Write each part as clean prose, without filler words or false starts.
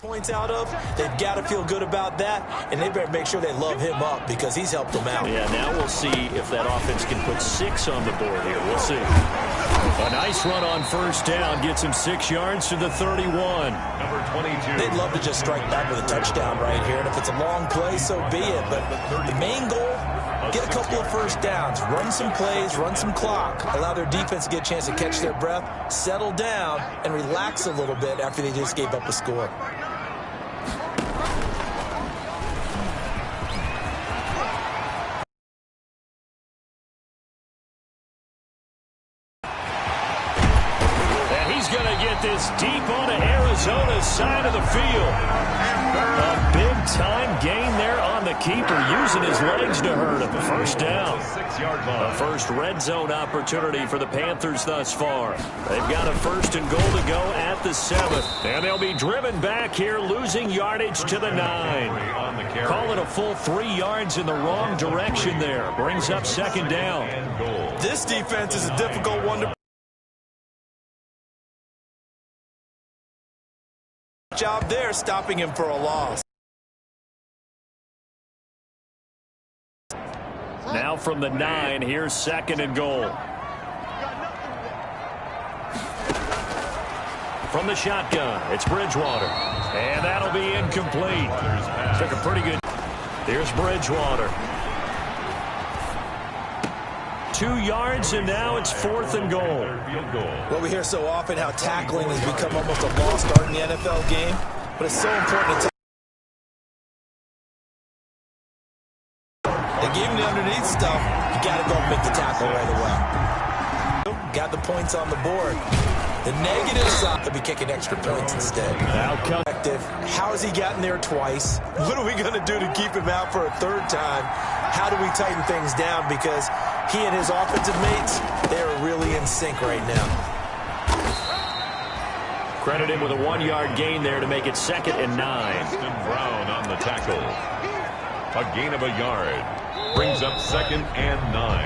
points out of, they've got to feel good about that, and they better make sure they love him up because he's helped them out. Yeah, now we'll see if that offense can put 6 on the board here. We'll see. A nice run on first down gets him 6 yards to the 31. Number 22. They'd love to just strike back with a touchdown right here, and if it's a long play, so be it. But the main goal, get a couple of first downs, run some plays, run some clock, allow their defense to get a chance to catch their breath, settle down, and relax a little bit after they just gave up a score. This deep onto Arizona's side of the field. A big-time gain there on the keeper, using his legs to hurt him. First down. The first red zone opportunity for the Panthers thus far. They've got a 1st and goal to go at the 7th. And they'll be driven back here, losing yardage to the 9. Call it a full 3 yards in the wrong direction there. Brings up 2nd down. This defense is a difficult one to job there, stopping him for a loss. Now from the 9, here's 2nd and goal. From the shotgun, it's Bridgewater. And that'll be incomplete. Took a pretty good. Here's Bridgewater. 2 yards, and now it's 4th and goal. Well, we hear so often how tackling has become almost a lost art in the NFL game, but it's so important to they gave him the underneath stuff. You got to go and make the tackle right away. Got the points on the board. The negative side, they'll be kicking extra points instead. How has he gotten there twice? What are we going to do to keep him out for a 3rd time? How do we tighten things down? Because he and his offensive mates, they are really in sync right now. Credit him with a 1-yard gain there to make it 2nd and 9. Brown on the tackle. A gain of a yard. Brings up 2nd and 9.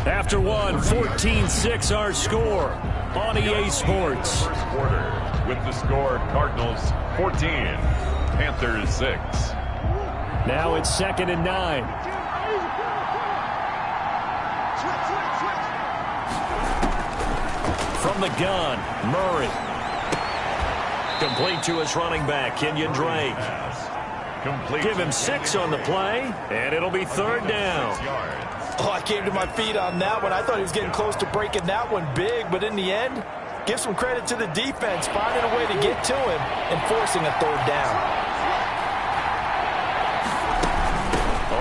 After one, 14-6 our score on EA Sports. First quarter with the score Cardinals 14, Panthers 6. Now it's 2nd and 9. From the gun, Murray. Complete to his running back, Kenyon Drake. Give him 6 on the play, and it'll be 3rd down. Oh, I came to my feet on that one. I thought he was getting close to breaking that one big, but in the end, give some credit to the defense, finding a way to get to him and forcing a 3rd down.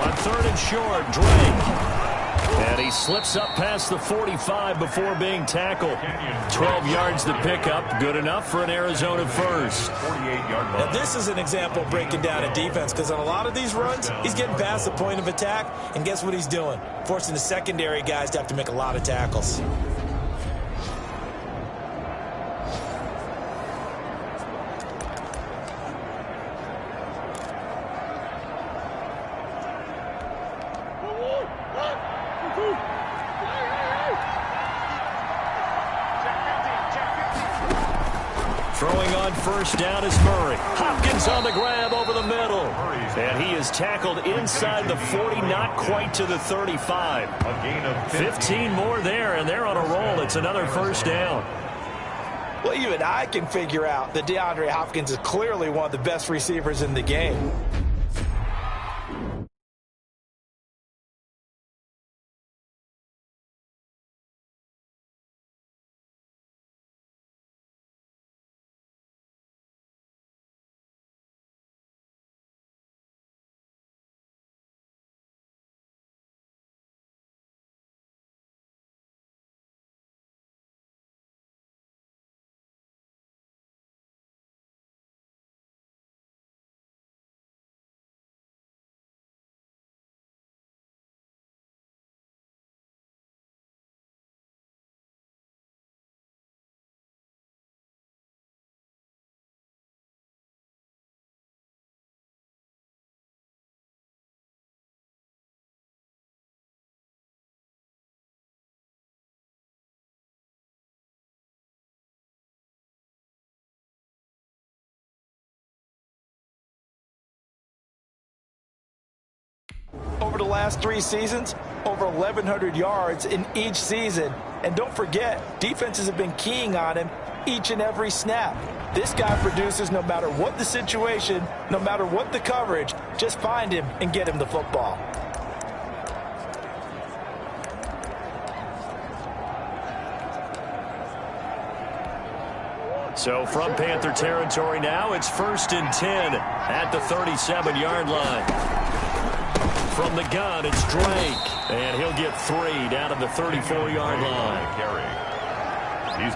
On 3rd and short, Drake. And he slips up past the 45 before being tackled. 12 yards to pick up. Good enough for an Arizona first. Now, this is an example of breaking down a defense because on a lot of these runs, he's getting past the point of attack, and guess what he's doing? Forcing the secondary guys to have to make a lot of tackles. Throwing on first down is Murray. Hopkins on the grab over the middle. And he is tackled inside the 40, not quite to the 35. 15 more there, and they're on a roll. It's another first down. Well, even I can figure out that DeAndre Hopkins is clearly one of the best receivers in the game. over the last 3 seasons, over 1,100 yards in each season. And don't forget, defenses have been keying on him each and every snap. This guy produces no matter what the situation, no matter what the coverage. Just find him and get him the football. So from Panther territory now, it's 1st and 10 at the 37-yard line. From the gun, it's Drake, and he'll get 3 down to the 34-yard line.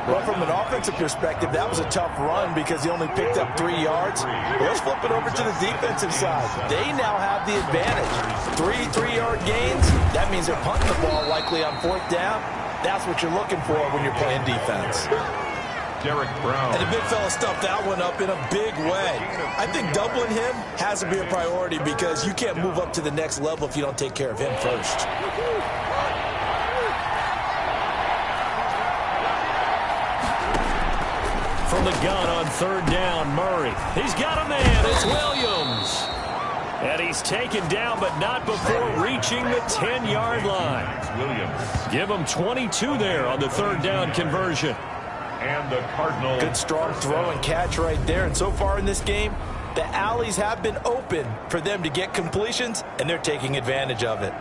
Well, from an offensive perspective, that was a tough run because he only picked up 3 yards. Let's flip it over to the defensive side. They now have the advantage. 3-3-yard gains, that means they're punting the ball likely on 4th down. That's what you're looking for when you're playing defense. Derek Brown. And the big fella stuffed that one up in a big way. I think doubling him has to be a priority because you can't move up to the next level if you don't take care of him first. From the gun on 3rd down, Murray. He's got a man. It's Williams. And he's taken down, but not before reaching the 10-yard line. Williams. Give him 22 there on the 3rd down conversion. And the Cardinals. Good strong throw and catch right there. And so far in this game, the alleys have been open for them to get completions, and they're taking advantage of it.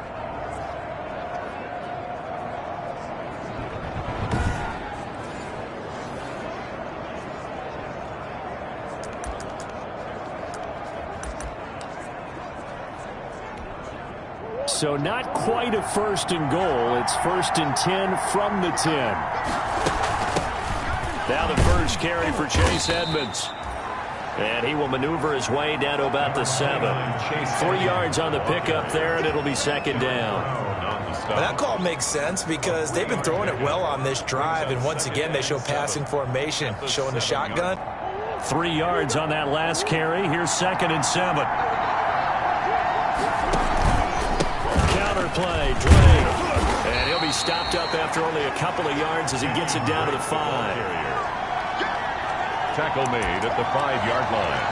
So not quite a 1st and goal. It's 1st and 10 from the 10. Now the first carry for Chase Edmonds. And he will maneuver his way down to about the 7. 3 yards on the pickup there, and it'll be 2nd down. Well, that call makes sense because they've been throwing it well on this drive, and once again they show passing formation, showing the shotgun. 3 yards on that last carry. Here's 2nd and 7. Counter play, Drake. And he'll be stopped up after only a couple of yards as he gets it down to the 5. Tackle made at the 5-yard line.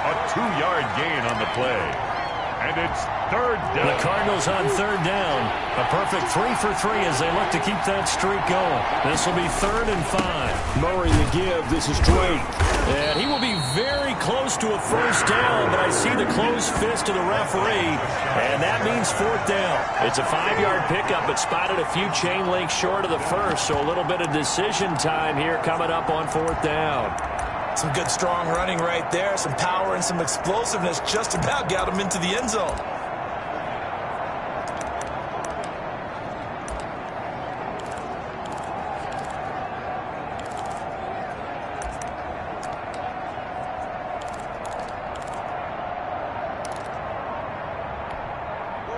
A 2-yard gain on the play. And it's 3rd down. The Cardinals on 3rd down. A perfect 3 for 3 as they look to keep that streak going. This will be 3rd and 5. Murray the give. This is Drake. And he will be very close to a 1st down, but I see the closed fist of the referee, and that means 4th down. It's a 5-yard pickup, but spotted a few chain links short of the 1st, so a little bit of decision time here coming up on 4th down. Some good strong running right there, some power and some explosiveness just about got him into the end zone.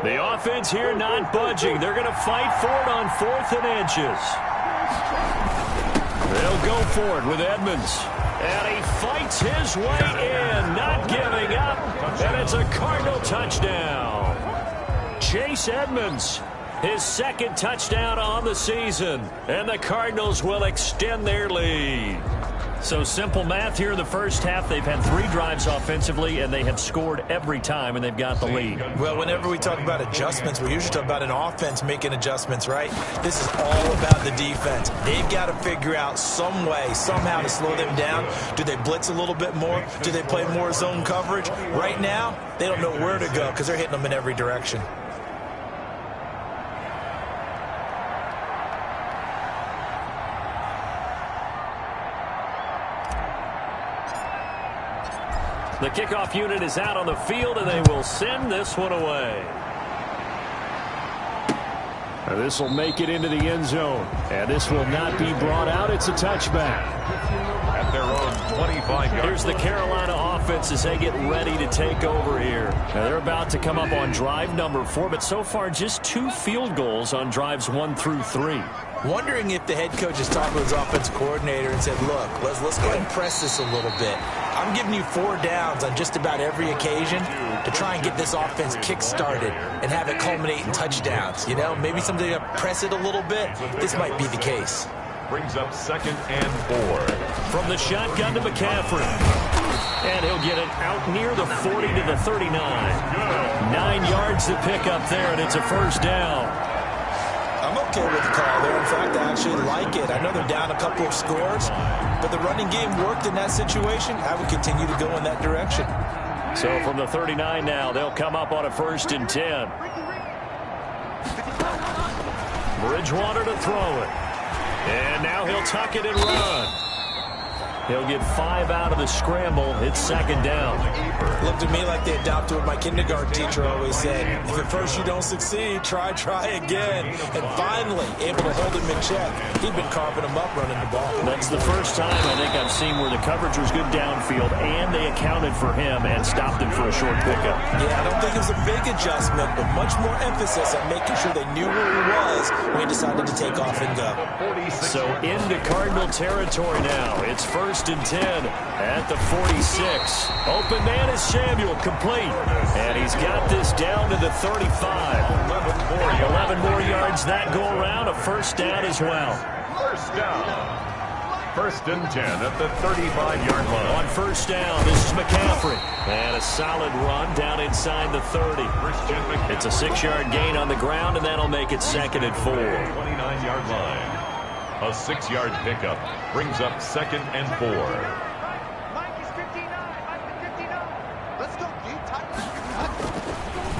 The offense here not budging. They're going to fight for it on 4th and inches. They'll go for it with Edmonds. And he fights his way in, not giving up. And it's a Cardinal touchdown. Chase Edmonds, his 2nd touchdown on the season. And the Cardinals will extend their lead. So simple math here in the first half. They've had 3 drives offensively, and they have scored every time, and they've got the lead. Well, whenever we talk about adjustments, we usually talk about an offense making adjustments, right? This is all about the defense. They've got to figure out some way, somehow to slow them down. Do they blitz a little bit more? Do they play more zone coverage? Right now, they don't know where to go because they're hitting them in every direction. The kickoff unit is out on the field, and they will send this one away. This will make it into the end zone, and this will not be brought out. It's a touchback. At their own 25-yard. Here's the Carolina offense as they get ready to take over here. Now they're about to come up on drive number 4, but so far just 2 field goals on drives 1 through 3. Wondering if the head coach has talked to his offensive coordinator and said, look, let's go ahead and press this a little bit. I'm giving you 4 downs on just about every occasion to try and get this offense kick-started and have it culminate in touchdowns. You know, maybe something to press it a little bit. This might be the case. Brings up 2nd and 4. From the shotgun to McCaffrey. And he'll get it out near the 40 to the 39. 9 yards to pick up there, and it's a first down. I'm okay with the call there. In fact, I actually like it. I know they're down a couple of scores, but the running game worked in that situation. I would continue to go in that direction. So from the 39 now, they'll come up on a 1st and 10. Bridgewater to throw it. And now he'll tuck it and run. He'll get 5 out of the scramble. It's 2nd down. Looked to me like they adopted what my kindergarten teacher always said. If at first you don't succeed, try again. And finally, able to hold him in check. He'd been carving him up running the ball. That's the first time I think I've seen where the coverage was good downfield, and they accounted for him and stopped him for a short pickup. Yeah, I don't think it was a big adjustment, but much more emphasis on making sure they knew where he was when he decided to take off and go. So into Cardinal territory now. It's 1st and 10 at the 46. Open man is Samuel, complete. And he's got this down to the 35. 11 more yards that go around. A first down as well. First down. 1st and 10 at the 35-yard line. On first down, this is McCaffrey. And a solid run down inside the 30. It's a 6-yard gain on the ground, and that'll make it 2nd and 4. 29-yard line. A 6-yard pickup brings up 2nd and 4.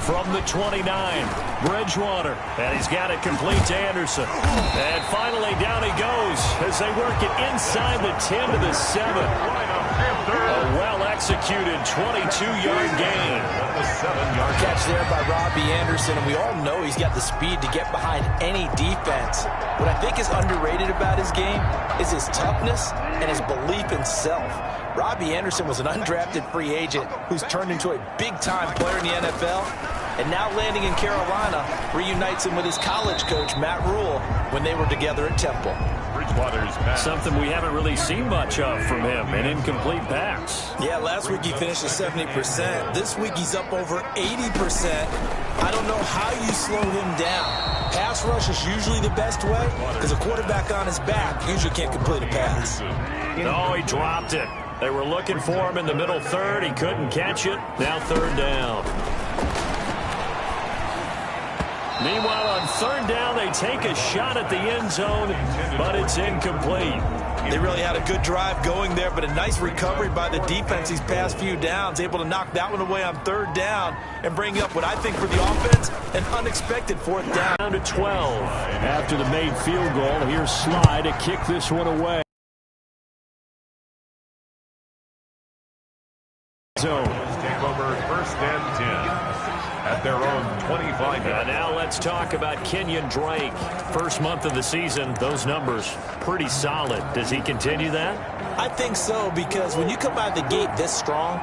From the 29, Bridgewater, and he's got it complete to Anderson. And finally down he goes as they work it inside the 10 to the 7. A well-executed 22-yard gain. The 7-yard catch there by Robbie Anderson, and we all know he's got the speed to get behind any defense. What I think is underrated about his game is his toughness and his belief in self. Robbie Anderson was an undrafted free agent who's turned into a big-time player in the NFL, and now landing in Carolina reunites him with his college coach, Matt Rule, when they were together at Temple. Something we haven't really seen much of from him, an incomplete pass. Yeah, last week he finished at 70%. This week he's up over 80%. I don't know how you slow him down. Pass rush is usually the best way because a quarterback on his back usually can't complete a pass. No, he dropped it. They were looking for him in the middle third. He couldn't catch it. Now 3rd down. Meanwhile, on 3rd down, they take a shot at the end zone, but it's incomplete. They really had a good drive going there, but a nice recovery by the defense these past few downs, able to knock that one away on 3rd down and bring up what I think for the offense, an unexpected 4th down. Down to 12 after the made field goal. Here's Sly to kick this one away. Zone. Take over 1st and 10. At their own 25. Now let's talk about Kenyon Drake. First month of the season, those numbers pretty solid. Does he continue that? I think so, because when you come out of the gate this strong,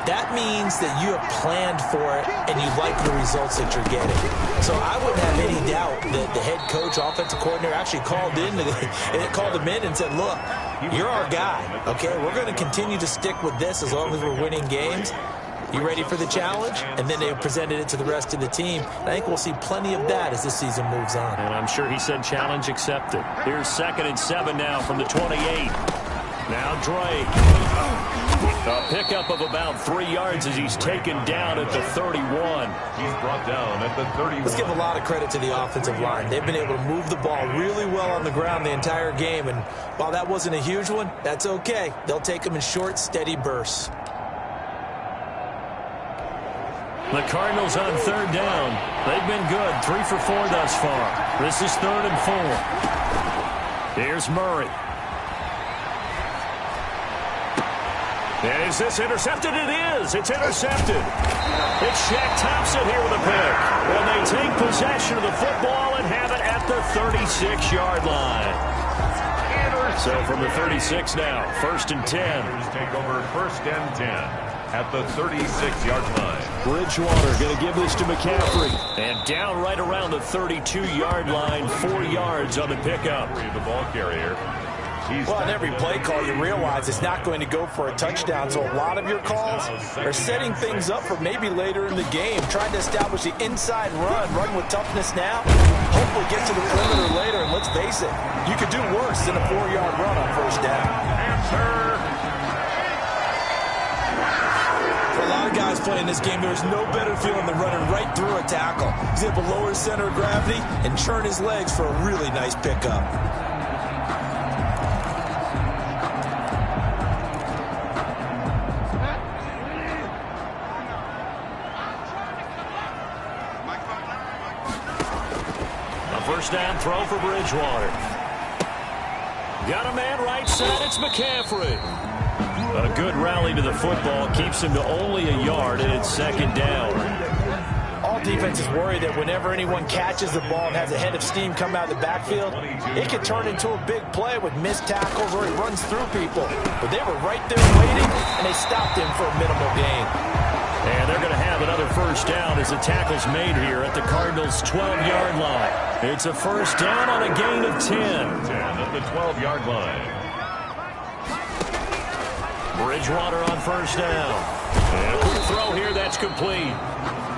that means that you have planned for it and you like the results that you're getting. So I wouldn't have any doubt that the head coach, offensive coordinator actually called him in and said, look, you're our guy, okay? We're going to continue to stick with this as long as we're winning games. You ready for the challenge? And then they presented it to the rest of the team. I think we'll see plenty of that as the season moves on. And I'm sure he said challenge accepted. Here's 2nd and 7 now from the 28. Now Drake. A pickup of about 3 yards as he's taken down at the 31. He's brought down at the 31. Let's give a lot of credit to the offensive line. They've been able to move the ball really well on the ground the entire game. And while that wasn't a huge one, that's okay. They'll take them in short, steady bursts. The Cardinals on 3rd down. They've been good, 3 for 4 thus far. This is 3rd and 4. Here's Murray. And is this intercepted? It is. It's intercepted. It's Shaq Thompson here with a pick. And they take possession of the football and have it at the 36-yard line. So from the 36 now, 1st and 10. Take over 1st and 10. At the 36-yard line. Bridgewater going to give this to McCaffrey. And down right around the 32-yard line, 4 yards on the pickup. The ball carrier. Well, in every play call, you realize it's not going to go for a touchdown. So a lot of your calls are setting things up for maybe later in the game. Trying to establish the inside run with toughness now. Hopefully get to the perimeter later. And let's face it, you could do worse than a 4-yard run on 1st down. was playing this game, there was no better feeling than running right through a tackle. He's able to lower his center of gravity and churn his legs for a really nice pickup. A first down throw for Bridgewater. Got a man right side. It's McCaffrey. A good rally to the football keeps him to only a yard, and it's second down. All defenses worry that whenever anyone catches the ball and has a head of steam come out of the backfield, it could turn into a big play with missed tackles or he runs through people. But they were right there waiting, and they stopped him for a minimal gain. And they're going to have another first down as the tackle's made here at the Cardinals' 12-yard line. It's a first down on a gain of 10. 10 at the 12-yard line. Bridgewater on first down. And a quick throw here, that's complete.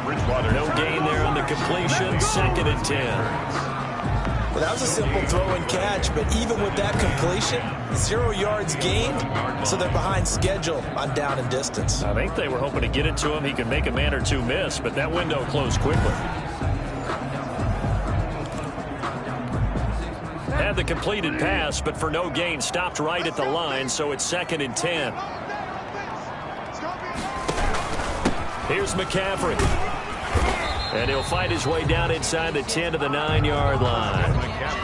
Bridgewater. No gain there on the completion, second and 10. Well, that was a simple throw and catch, but even with that completion, 0 yards gained, so they're behind schedule on down and distance. I think they were hoping to get it to him. He could make a man or two miss, but that window closed quickly. Had the completed pass, but for no gain, stopped right at the line, so it's second and 10. Here's McCaffrey. And he'll fight his way down inside the 10 to the 9-yard line.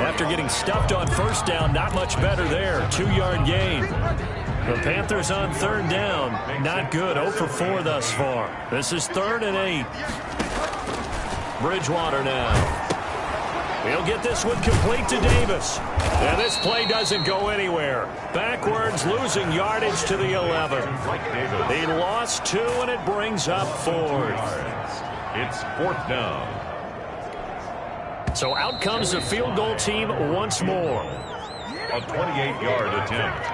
After getting stuffed on first down, not much better there. 2-yard gain. The Panthers on third down. Not good. 0 for 4 thus far. This is 3rd and 8. Bridgewater now. He'll get this one complete to Davis. And this play doesn't go anywhere. Backwards, losing yardage to the 11. He lost 2, and it brings up 4th. It's 4th down. So out comes the field goal team once more. A 28-yard attempt.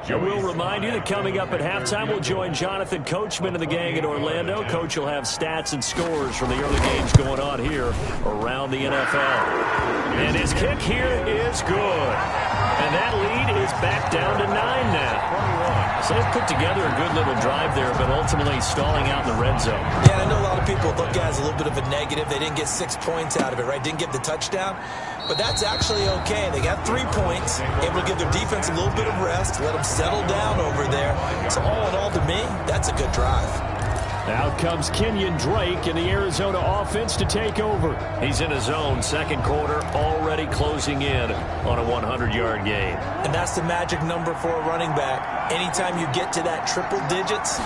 I will remind you that coming up at halftime, we'll join Jonathan Coachman and the gang in Orlando. Coach will have stats and scores from the early games going on here around the NFL. And his kick here is good. And that lead is back down to 9 now. So they've put together a good little drive there, but ultimately stalling out in the red zone. Yeah, and I know a lot of people look at it as a little bit of a negative. They didn't get 6 points out of it, right? Didn't get the touchdown. But that's actually okay. They got 3 points, able to give their defense a little bit of rest, let them settle down over there. So all in all, to me, that's a good drive. Out comes Kenyon Drake in the Arizona offense to take over. He's in his own second quarter, already closing in on a 100-yard gain. And that's the magic number for a running back. Anytime you get to that triple digits,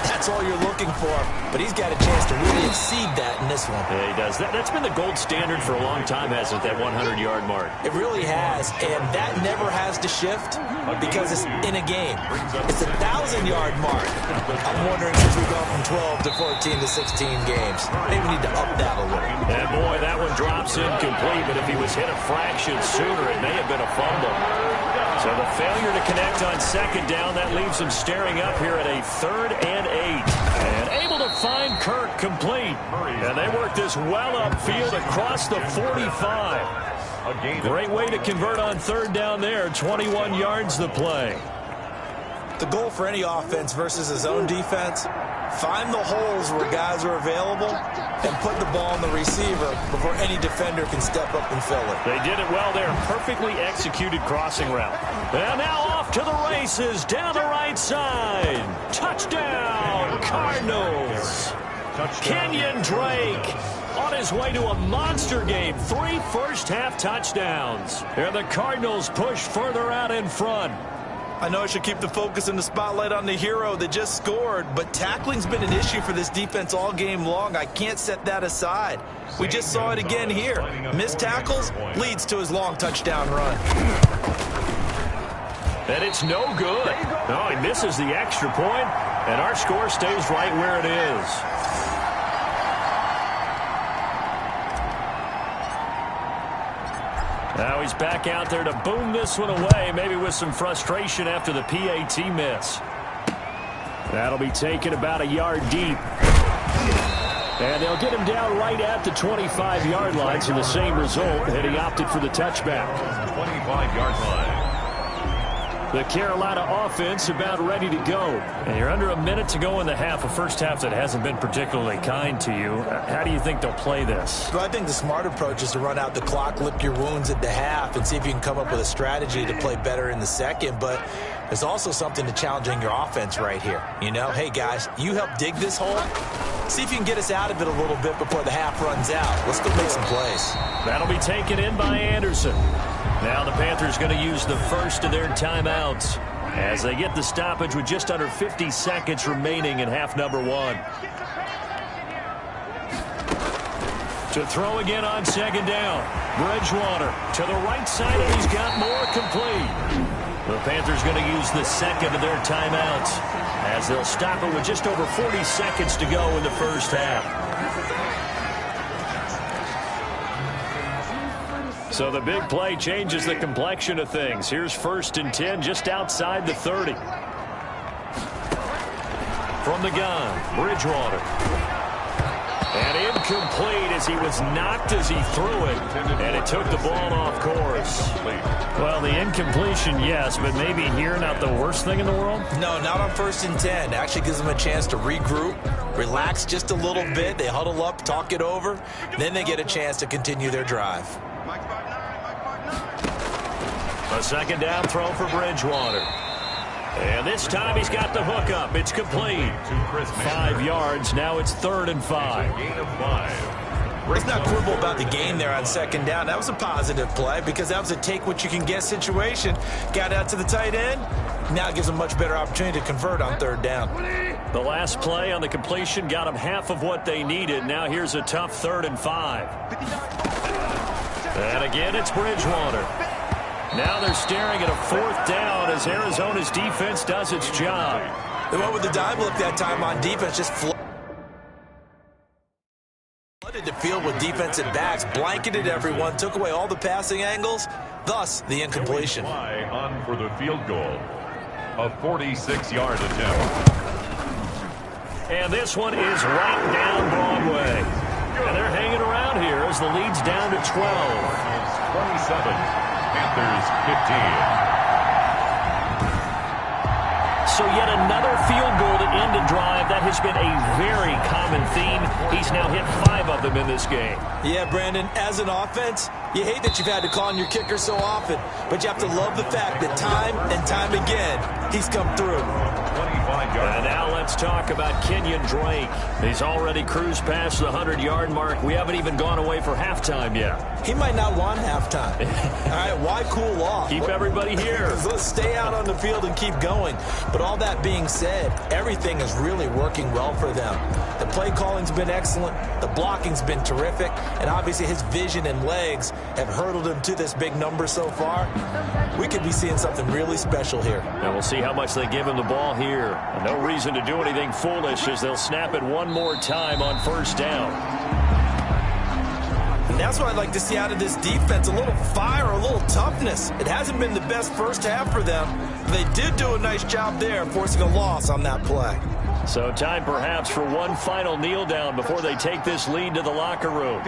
that's all you're looking for. But he's got a chance to really exceed that in this one. Yeah, he does. That's been the gold standard for a long time, hasn't it, that 100-yard mark? It really has, and that never has to shift because it's in a game. It's a 1,000-yard mark. I'm wondering, since we've gone from 12 to 14 to 16 games, maybe we need to up that a little. And boy, that one drops incomplete, but if he was hit a fraction sooner, it may have been a fumble. So the failure to connect on second down, that leaves him staring up here at a 3rd and 8. And able to find Kirk complete. And they work this well upfield across the 45. Great way to convert on third down there. 21 yards the play. The goal for any offense versus his own defense, find the holes where guys are available and put the ball on the receiver before any defender can step up and fill it. They did it well there. Perfectly executed crossing route. And now off to the races down the right side. Touchdown, Cardinals. Kenyon Drake on his way to a monster game. 3 first-half touchdowns. And the Cardinals push further out in front. I know I should keep the focus and the spotlight on the hero that just scored, but tackling's been an issue for this defense all game long. I can't set that aside. We just saw it again here. Missed tackles leads to his long touchdown run. And it's no good. No, he misses the extra point, and our score stays right where it is. Now he's back out there to boom this one away, maybe with some frustration after the PAT miss. That'll be taken about a yard deep. And they'll get him down right at the 25-yard line, so the same result, and he opted for the touchback. 25-yard line. The Carolina offense about ready to go. And you're under a minute to go in the half, a first half that hasn't been particularly kind to you. How do you think they'll play this? Well, I think the smart approach is to run out the clock, lick your wounds at the half, and see if you can come up with a strategy to play better in the second. But there's also something to challenging your offense right here. You know, hey, guys, you help dig this hole. See if you can get us out of it a little bit before the half runs out. Let's go make some plays. That'll be taken in by Anderson. Now the Panthers going to use the first of their timeouts as they get the stoppage with just under 50 seconds remaining in half number one. To throw again on second down. Bridgewater to the right side, and he's got more complete. The Panthers going to use the second of their timeouts as they'll stop it with just over 40 seconds to go in the first half. So the big play changes the complexion of things. Here's 1st and 10 just outside the 30. From the gun, Bridgewater. And incomplete as he was knocked as he threw it. And it took the ball off course. Well, the incompletion, yes, but maybe here not the worst thing in the world? No, not on 1st and 10. Actually gives them a chance to regroup, relax just a little bit. They huddle up, talk it over. Then they get a chance to continue their drive. A second down throw for Bridgewater. And this time he's got the hook up. It's complete. 5 yards. Now it's 3rd and 5. Gain of 5. Let's not quibble about the gain there on second down. That was a positive play because that was a take-what-you-can-get situation. Got out to the tight end. Now it gives them a much better opportunity to convert on 3rd down. The last play on the completion got them half of what they needed. Now here's a tough 3rd and 5. And again, it's Bridgewater. Now they're staring at a 4th down as Arizona's defense does its job. They went with the dive look that time on defense, just flooded the field with defensive backs, blanketed everyone, took away all the passing angles, thus the incompletion. On for the field goal. A 46-yard attempt. And this one is right down Broadway. And they're hanging around here as the lead's down to 12. 27. Panthers 15. So yet another field goal to end a drive. That has been a very common theme. He's now hit 5 of them in this game. Yeah, Brandon, as an offense, you hate that you've had to call on your kicker so often, but you have to love the fact that time and time again, he's come through. 25-yard. And now let's talk about Kenyon Drake. He's already cruised past the 100-yard mark. We haven't even gone away for halftime yet. He might not want halftime. All right, why cool off? Keep everybody here. Let's stay out on the field and keep going. But all that being said, everything is really working well for them. The play calling's been excellent. The blocking's been terrific. And obviously his vision and legs have hurdled him to this big number so far. We could be seeing something really special here. And we'll see how much they give him the ball here. And no reason to do anything foolish as they'll snap it one more time on 1st down. And that's what I'd like to see out of this defense, a little fire, a little toughness. It hasn't been the best first half for them. They did do a nice job there, forcing a loss on that play. So time perhaps for one final kneel down before they take this lead to the locker room.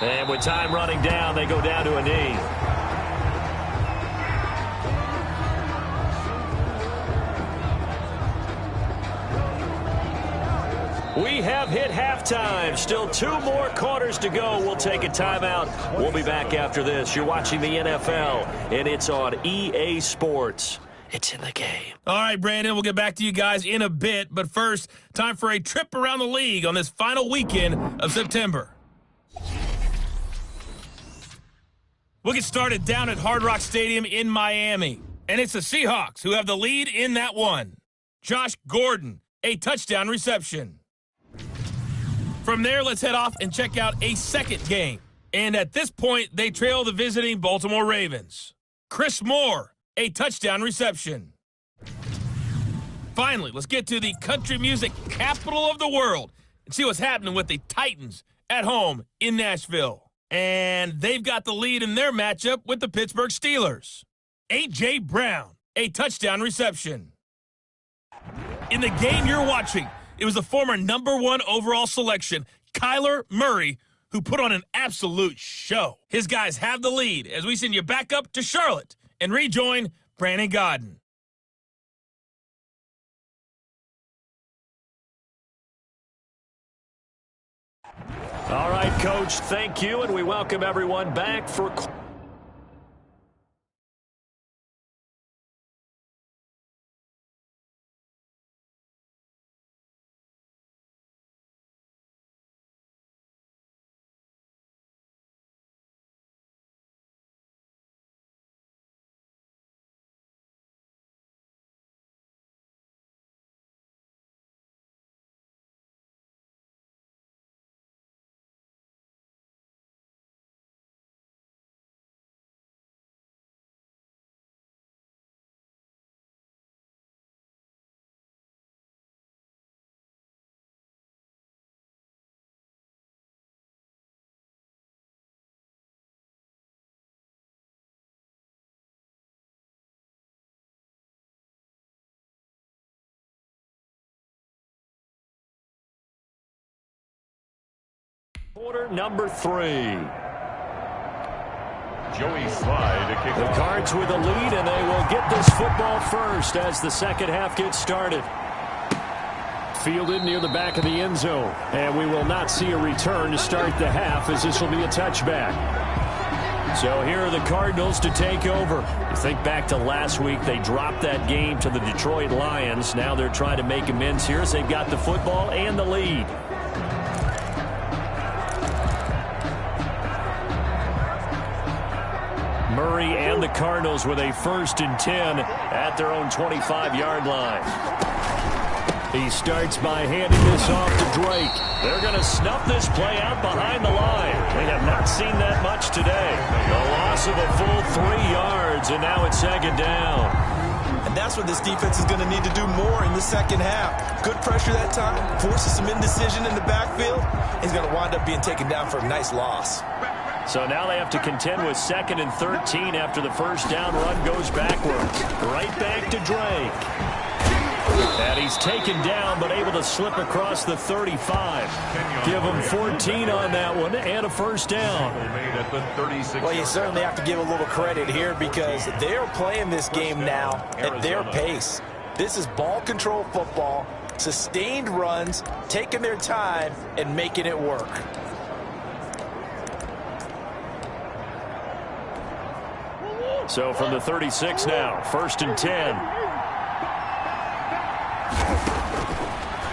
And with time running down, they go down to a knee. We have hit halftime. Still 2 more quarters to go. We'll take a timeout. We'll be back after this. You're watching the NFL, and it's on EA Sports. It's in the game. All right, Brandon, we'll get back to you guys in a bit. But first, time for a trip around the league on this final weekend of September. We'll get started down at Hard Rock Stadium in Miami. And it's the Seahawks who have the lead in that one. Josh Gordon, a touchdown reception. From there, let's head off and check out a second game. And at this point, they trail the visiting Baltimore Ravens. Chris Moore, a touchdown reception. Finally, let's get to the country music capital of the world and see what's happening with the Titans at home in Nashville. And they've got the lead in their matchup with the Pittsburgh Steelers. A.J. Brown, a touchdown reception. In the game you're watching, it was the former #1 overall selection, Kyler Murray, who put on an absolute show. His guys have the lead as we send you back up to Charlotte and rejoin Brandon Gaudin. All right, Coach, thank you, and we welcome everyone back for... Quarter number 3. Joey Slye to kick The off. Cards with a lead, and they will get this football first as the second half gets started. Fielded near the back of the end zone, and we will not see a return to start the half as this will be a touchback. So here are the Cardinals to take over. You think back to last week, they dropped that game to the Detroit Lions. Now they're trying to make amends here as they've got the football and the lead. Murray and the Cardinals with a 1st and 10 at their own 25-yard line. He starts by handing this off to Drake. They're going to snuff this play out behind the line. They have not seen that much today. A loss of a full 3 yards, and now it's 2nd down. And that's what this defense is going to need to do more in the second half. Good pressure that time, forces some indecision in the backfield. He's going to wind up being taken down for a nice loss. So now they have to contend with 2nd and 13 after the first down run goes backwards. Right back to Drake. And he's taken down but able to slip across the 35. Give him 14 on that one and a 1st down. Well, you certainly have to give a little credit here because they're playing this game now at their pace. This is ball control football, sustained runs, taking their time and making it work. So from the 36 now, 1st and 10.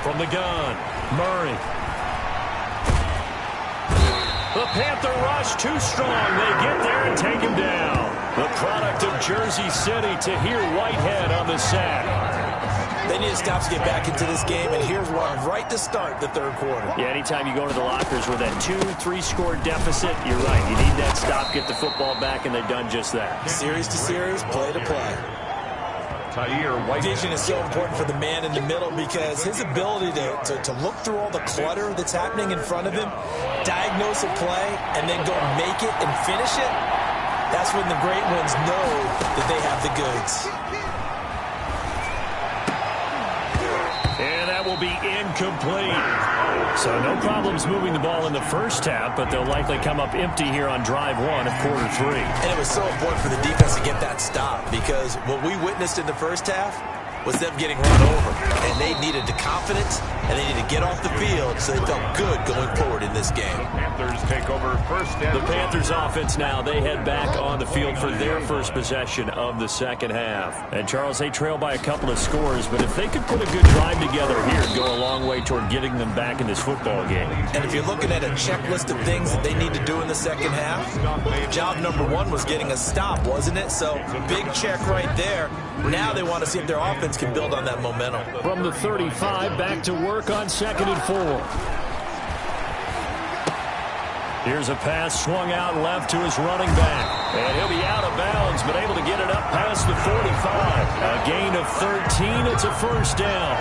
From the gun, Murray. The Panther rush too strong. They get there and take him down. The product of Jersey City, Tahir Whitehead on the sack. They need to stop to get back into this game, and here's one right to start the 3rd quarter. Yeah, anytime you go to the lockers with that 2-3 score deficit, you're right. You need that stop, get the football back, and they've done just that. Series to series, play to play. Vision is so important for the man in the middle because his ability to look through all the clutter that's happening in front of him, diagnose a play, and then go make it and finish it, that's when the great ones know that they have the goods. And that will be incomplete. So no problems moving the ball in the first half, but they'll likely come up empty here on drive 1 of quarter 3. And it was so important for the defense to get that stop because what we witnessed in the first half was them getting run over. And they needed the confidence, and they needed to get off the field so they felt good going forward in this game. The Panthers take over 1st and The Panthers offense now, they head back on the field for their first possession of the second half. And Charles, they trail by a couple of scores, but if they could put a good drive together here, it'd go a long way toward getting them back in this football game. And if you're looking at a checklist of things that they need to do in the second half, job number 1 was getting a stop, wasn't it? So big check right there. Now they want to see if their offense can build on that momentum. From the 35, back to work on 2nd and 4. Here's a pass swung out left to his running back. And he'll be out of bounds, but able to get it up past the 45. A gain of 13. It's a 1st down.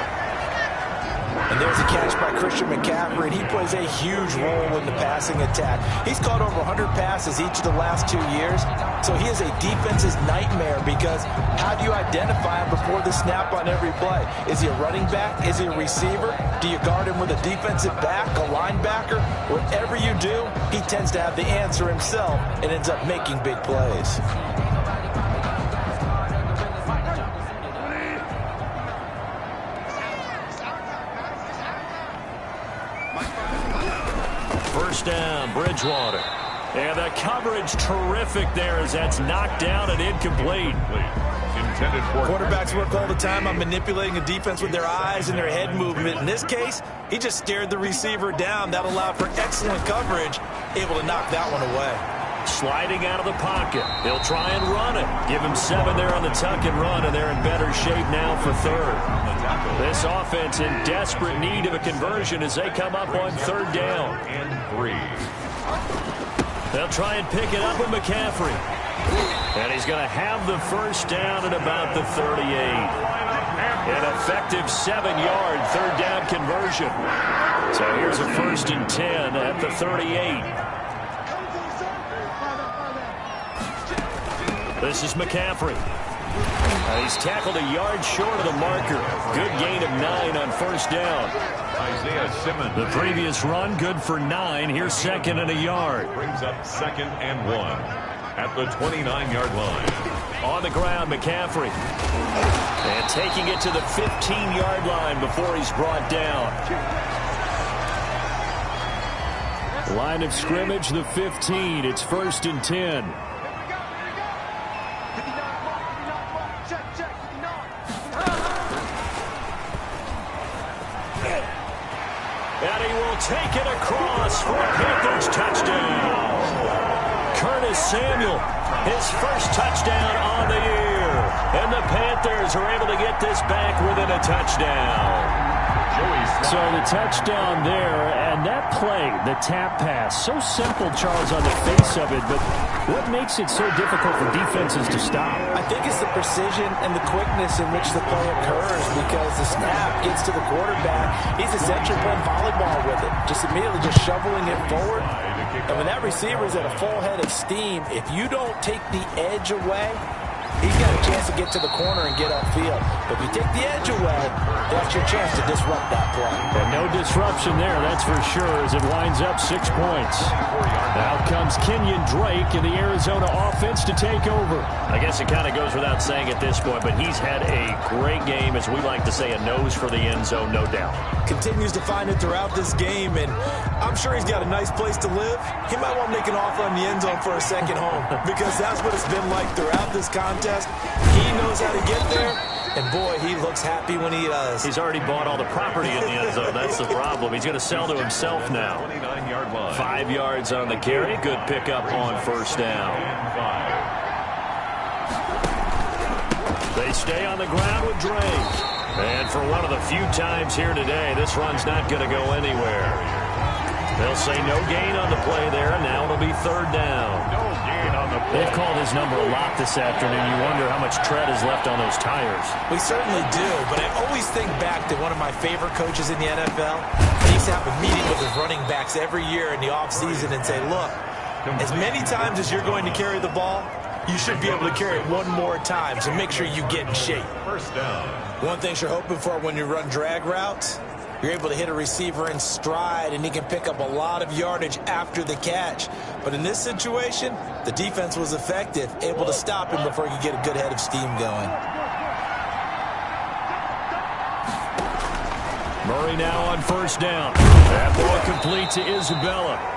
And there's a catch by Christian McCaffrey, and he plays a huge role in the passing attack. He's caught over 100 passes each of the last 2 years, so he is a defense's nightmare because how do you identify him before the snap on every play? Is he a running back? Is he a receiver? Do you guard him with a defensive back, a linebacker? Whatever you do, he tends to have the answer himself and ends up making big plays. First down, Bridgewater. And the coverage terrific there as that's knocked down and incomplete. Quarterbacks work all the time on manipulating a defense with their eyes and their head movement. In this case, he just stared the receiver down. That allowed for excellent coverage, able to knock that one away. Sliding out of the pocket. He'll try and run it. Give him 7 there on the tuck and run, and they're in better shape now for third. This offense in desperate need of a conversion as they come up on third down. And 3. They'll try and pick it up with McCaffrey. And he's going to have the first down at about the 38. An effective 7-yard third down conversion. So here's a 1st and 10 at the 38. This is McCaffrey. He's tackled a yard short of the marker. Good gain of 9 on first down. Isaiah Simmons. The previous run, good for 9. Here's 2nd and a yard. Brings up 2nd and 1 at the 29-yard line. On the ground, McCaffrey. And taking it to the 15-yard line before he's brought down. Line of scrimmage, the 15. It's 1st and 10. And he will take it across for a Panthers touchdown. Curtis Samuel, his first touchdown on the year. And the Panthers are able to get this back within a touchdown. So the touchdown there, and that play, the tap pass, so simple, Charles, on the face of it, but what makes it so difficult for defenses to stop? I think it's the precision and the quickness in which the play occurs because the snap gets to the quarterback. He's essentially playing volleyball with it, just immediately just shoveling it forward. And when that receiver is at a full head of steam, if you don't take the edge away, he's got a chance to get to the corner and get upfield. But if you take the edge away, that's your chance to disrupt that play. And no disruption there, that's for sure, as it winds up 6 points. Now comes Kenyon Drake and the Arizona offense to take over. I guess it kind of goes without saying at this point, but he's had a great game, as we like to say, a nose for the end zone, no doubt. Continues to find it throughout this game, and I'm sure he's got a nice place to live. He might want to make an offer on the end zone for a second home because that's what it's been like throughout this contest. He knows how to get there, and boy, he looks happy when he does. He's already bought all the property in the end zone. That's the problem. He's going to sell to himself now. 29-yard line. 5 yards on the carry. Good pickup on first down. They stay on the ground with Drake. And for one of the few times here today, this run's not going to go anywhere. They'll say no gain on the play there, and now it'll be third down. No gain on the play. They've called his number a lot this afternoon. You wonder how much tread is left on those tires. We certainly do, but I always think back to one of my favorite coaches in the NFL. He used to have a meeting with his running backs every year in the offseason and say, look, as many times as you're going to carry the ball, you should be able to carry it one more time, so make sure you get in shape. First down. One thing you're hoping for when you run drag routes, you're able to hit a receiver in stride, and he can pick up a lot of yardage after the catch. But in this situation, the defense was effective, able to stop him before he could get a good head of steam going. Murray now on first down. That ball complete to Isabella.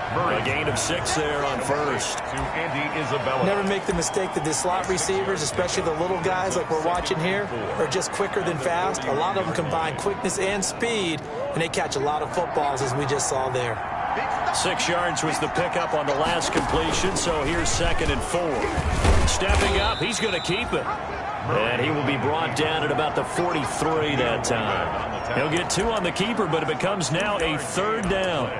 A gain of 6 there on first. To Andy Isabella. Never make the mistake that the slot receivers, especially the little guys like we're watching here, are just quicker than fast. A lot of them combine quickness and speed, and they catch a lot of footballs, as we just saw there. 6 yards was the pickup on the last completion, so here's 2nd and 4. Stepping up, he's going to keep it. And he will be brought down at about the 43 that time. He'll get 2 on the keeper, but it becomes now a third down.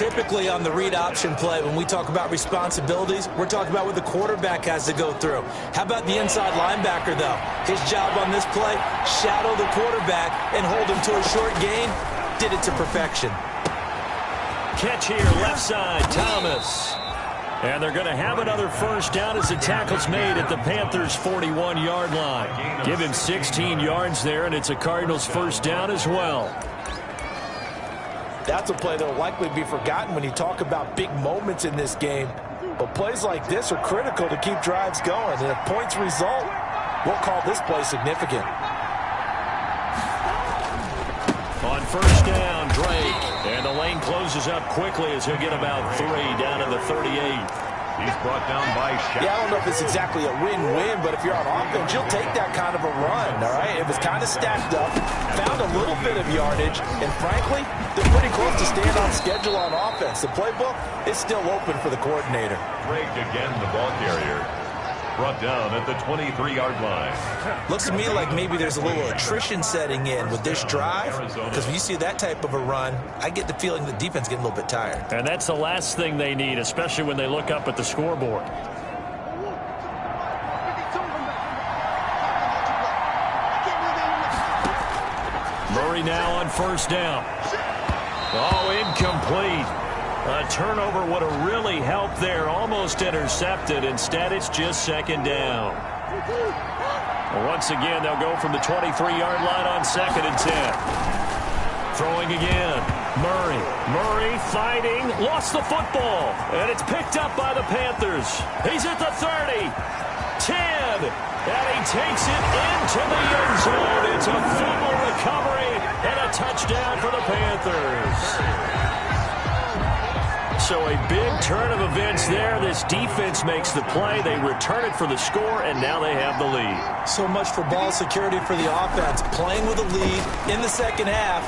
Typically on the read option play, when we talk about responsibilities, we're talking about what the quarterback has to go through. How about the inside linebacker, though? His job on this play, shadow the quarterback and hold him to a short gain. Did it to perfection. Catch here, left side, Thomas. And they're going to have another first down as the tackle's made at the Panthers' 41-yard line. Give him 16 yards there, and it's a Cardinals first down as well. That's a play that will likely be forgotten when you talk about big moments in this game. But plays like this are critical to keep drives going. And if points result, we'll call this play significant. On first down, Drake. And the lane closes up quickly as he'll get about 3 down to the 38. He's brought down by Shaq. Yeah, I don't know if it's exactly a win-win, but if you're on offense, you'll take that kind of a run, all right? It was kind of stacked up, found a little bit of yardage, and frankly, they're pretty close to staying on schedule on offense. The playbook is still open for the coordinator. Drake again, the ball carrier. Brought down at the 23-yard line. Looks to me like maybe there's a little attrition setting in with this drive, because when you see that type of a run, I get the feeling the defense getting a little bit tired. And that's the last thing they need, especially when they look up at the scoreboard. Murray now on first down. Oh, incomplete. A turnover would have really helped there. Almost intercepted. Instead, it's just second down. Once again, they'll go from the 23-yard line on 2nd and 10. Throwing again. Murray fighting. Lost the football. And it's picked up by the Panthers. He's at the 30. 10. And he takes it into the end zone. It's a fumble recovery and a touchdown for the Panthers. So a big turn of events there. This defense makes the play. They return it for the score, and now they have the lead. So much for ball security for the offense. Playing with a lead in the second half.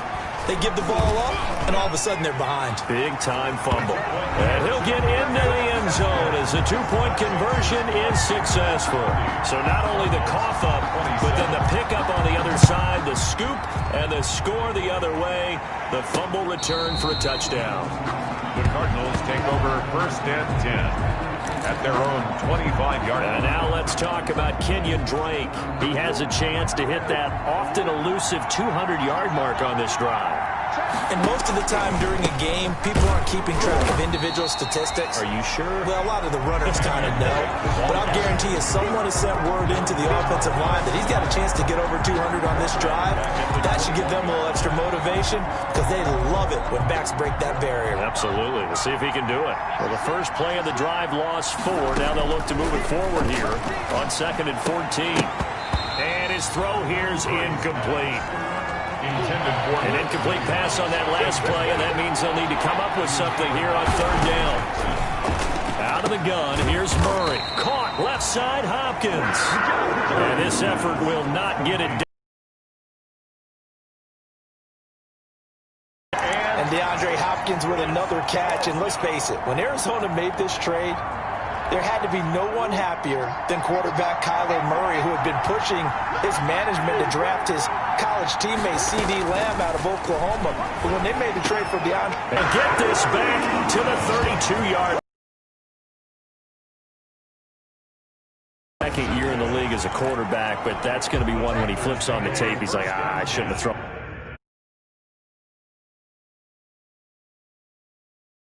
They give the ball up, and all of a sudden they're behind. Big-time fumble. And he'll get into the end zone as the two-point conversion is successful. So not only the cough up, but then the pickup on the other side, the scoop, and the score the other way. The fumble return for a touchdown. The Cardinals take over first and 10 at their own 25-yard line. And now let's talk about Kenyon Drake. He has a chance to hit that often elusive 200-yard mark on this drive. And most of the time during a game, people aren't keeping track of individual statistics. Are you sure? Well, a lot of the runners kind of know. But I'll guarantee you someone has sent word into the offensive line that he's got a chance to get over 200 on this drive. That should give them a little extra motivation because they love it when backs break that barrier. Absolutely. Let's see if he can do it. Well, the first play of the drive lost 4. Now they'll look to move it forward here on 2nd and 14. And his throw here is incomplete. An incomplete pass on that last play, and that means they'll need to come up with something here on 3rd down. Out of the gun, here's Murray. Caught left side, Hopkins. And this effort will not get it done. And DeAndre Hopkins with another catch. And let's face it, when Arizona made this trade, there had to be no one happier than quarterback Kyler Murray, who had been pushing his management to draft his college teammate C.D. Lamb out of Oklahoma. But when they made the trade for DeAndre... And get this back to the 32-yard. Second year in the league as a quarterback, but that's going to be one when he flips on the tape. He's like, I shouldn't have thrown.